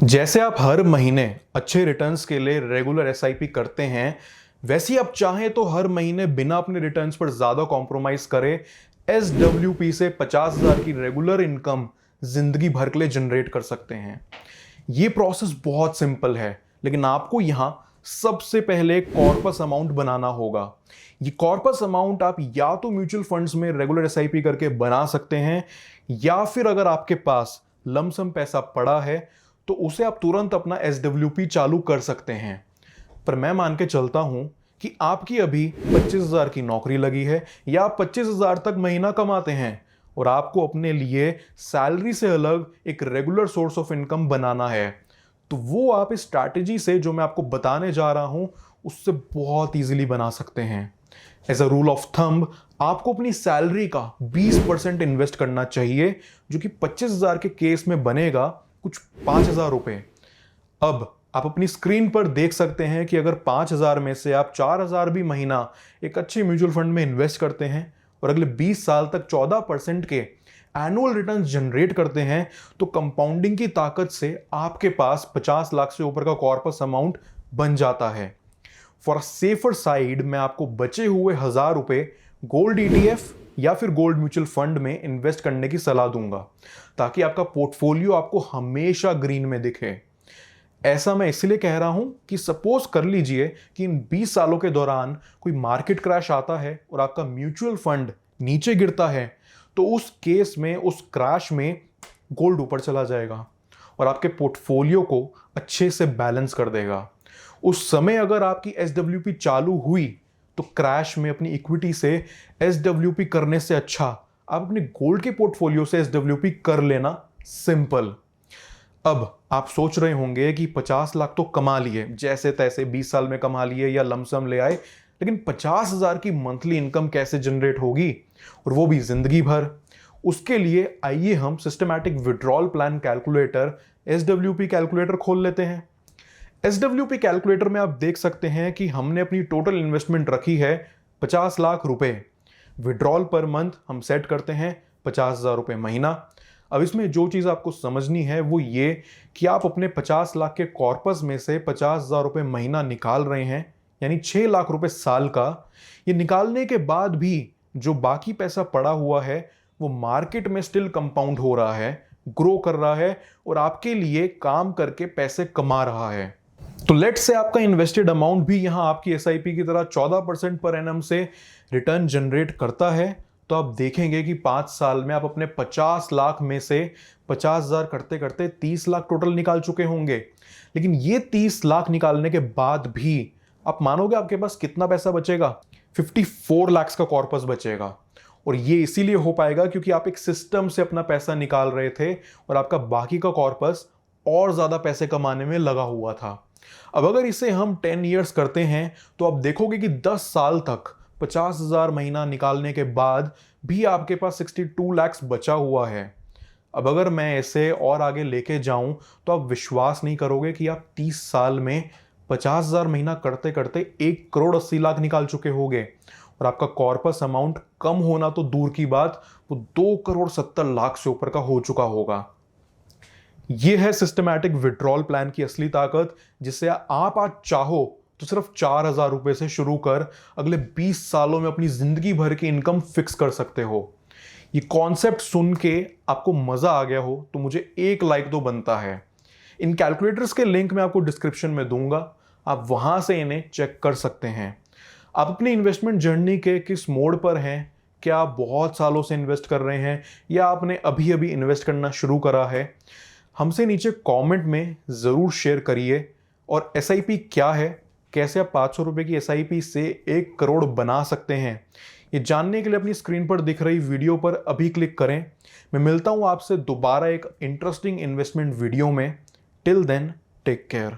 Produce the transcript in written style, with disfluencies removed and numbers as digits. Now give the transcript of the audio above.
जैसे आप हर महीने अच्छे रिटर्न्स के लिए रेगुलर एसआईपी करते हैं, वैसे ही आप चाहें तो हर महीने बिना अपने रिटर्न्स पर ज्यादा कॉम्प्रोमाइज करे एसडब्ल्यूपी से 50,000 की रेगुलर इनकम जिंदगी भर के लिए जनरेट कर सकते हैं। ये प्रोसेस बहुत सिंपल है, लेकिन आपको यहां सबसे पहले कॉर्पस अमाउंट बनाना होगा। ये कॉर्पस अमाउंट आप या तो म्यूचुअल फंड्स में रेगुलर एसआईपी करके बना सकते हैं, या फिर अगर आपके पास लमसम पैसा पड़ा है तो उसे आप तुरंत अपना एसडब्ल्यूपी चालू कर सकते हैं। पर मैं मान के चलता हूं कि आपकी अभी 25,000 की नौकरी लगी है या आप 25,000 तक महीना कमाते हैं और आपको अपने लिए सैलरी से अलग एक रेगुलर सोर्स ऑफ इनकम बनाना है, तो वो आप इस स्ट्रैटेजी से जो मैं आपको बताने जा रहा हूं उससे बहुत इजीली बना सकते हैं। As a rule of thumb, आपको अपनी सैलरी का 20% इन्वेस्ट करना चाहिए, जो कि 25,000 के केस में बनेगा कुछ 5,000 रुपए। अब आप अपनी स्क्रीन पर देख सकते हैं कि अगर 5,000 में से आप 4,000 भी महीना एक अच्छे म्यूचुअल फंड में इन्वेस्ट करते हैं और अगले 20 साल तक 14% के एनुअल रिटर्न्स जनरेट करते हैं, तो कंपाउंडिंग की ताकत से आपके पास 50 लाख से ऊपर का कॉर्पस अमाउंट बन जाता है। फॉर सेफर साइड, मैं आपको बचे हुए 1,000 रुपए गोल्ड ईटीएफ या फिर गोल्ड म्यूचुअल फंड में इन्वेस्ट करने की सलाह दूंगा, ताकि आपका पोर्टफोलियो आपको हमेशा ग्रीन में दिखे। ऐसा मैं इसलिए कह रहा हूं कि सपोज कर लीजिए कि इन 20 सालों के दौरान कोई मार्केट क्रैश आता है और आपका म्यूचुअल फंड नीचे गिरता है, तो उस केस में, उस क्रैश में गोल्ड ऊपर चला जाएगा और आपके पोर्टफोलियो को अच्छे से बैलेंस कर देगा। उस समय अगर आपकी एसडब्ल्यूपी चालू हुई तो क्रैश में अपनी इक्विटी से एसडब्ल्यूपी करने से अच्छा आप अपने गोल्ड के पोर्टफोलियो से एसडब्ल्यूपी कर लेना सिंपल। अब आप सोच रहे होंगे कि 50 लाख तो कमा लिए, जैसे तैसे 20 साल में कमा लिए या लमसम ले आए, लेकिन 50,000 की मंथली इनकम कैसे जनरेट होगी, और वो भी जिंदगी भर। उसके लिए आइए हम systematic withdrawal plan calculator SWP calculator खोल लेते हैं। एसडब्ल्यूपी कैलकुलेटर में आप देख सकते हैं कि हमने अपनी टोटल इन्वेस्टमेंट रखी है 50 लाख रुपए। विड्रॉल पर मंथ हम सेट करते हैं 50,000 रुपए महीना। अब इसमें जो चीज आपको समझनी है वो ये कि आप अपने 50 लाख के कॉर्पस में से 50,000 रुपए महीना निकाल रहे हैं, यानी 6 लाख रुपए साल का। ये निकालने के बाद भी जो बाकी पैसा पड़ा हुआ है वो मार्केट में स्टिल कंपाउंड हो रहा है, ग्रो कर रहा है और आपके लिए काम करके पैसे कमा रहा है। तो लेट्स से आपका इन्वेस्टेड अमाउंट भी यहां आपकी एसआईपी की तरह 14% पर एनम से रिटर्न जनरेट करता है, तो आप देखेंगे कि 5 साल में आप अपने 50 लाख में से 50,000 करते करते 30 लाख टोटल निकाल चुके होंगे। लेकिन ये 30 लाख निकालने के बाद भी आप मानोगे आपके पास कितना पैसा बचेगा? 54 लाख का कॉर्पस बचेगा। और ये इसीलिए हो पाएगा क्योंकि आप एक सिस्टम से अपना पैसा निकाल रहे थे और आपका बाकी का कॉर्पस और ज्यादा पैसे कमाने में लगा हुआ था। अब अगर इसे हम 10 इयर्स करते हैं तो आप देखोगे कि 10 साल तक 50,000 महीना निकालने के बाद भी आपके पास 62 लाख बचा हुआ है। अब अगर मैं इसे और आगे लेके जाऊं तो आप विश्वास नहीं करोगे कि आप 30 साल में 50,000 महीना करते करते 1,80,00,000 निकाल चुके होगे और आपका कॉर्पस अमाउंट कम होना तो दूर की बात, वो 2,70,00,000 से ऊपर का हो चुका होगा। यह है सिस्टमैटिक विड्रॉल प्लान की असली ताकत, जिससे आप आज चाहो तो सिर्फ 4,000 रुपए से शुरू कर अगले 20 सालों में अपनी जिंदगी भर की इनकम फिक्स कर सकते हो। ये कॉन्सेप्ट सुन के आपको मजा आ गया हो तो मुझे एक लाइक तो बनता है। इन कैलकुलेटर्स के लिंक मैं आपको डिस्क्रिप्शन में दूंगा, आप वहां से इन्हें चेक कर सकते हैं। आप अपनी इन्वेस्टमेंट जर्नी के किस मोड पर हैं? क्या आप बहुत सालों से इन्वेस्ट कर रहे हैं या आपने अभी अभी इन्वेस्ट करना शुरू करा है? हमसे नीचे कमेंट में ज़रूर शेयर करिए। और एसआईपी क्या है, कैसे आप 500 रुपये की एसआईपी से 1 करोड़ बना सकते हैं, ये जानने के लिए अपनी स्क्रीन पर दिख रही वीडियो पर अभी क्लिक करें। मैं मिलता हूँ आपसे दोबारा एक इंटरेस्टिंग इन्वेस्टमेंट वीडियो में। Till then, take care.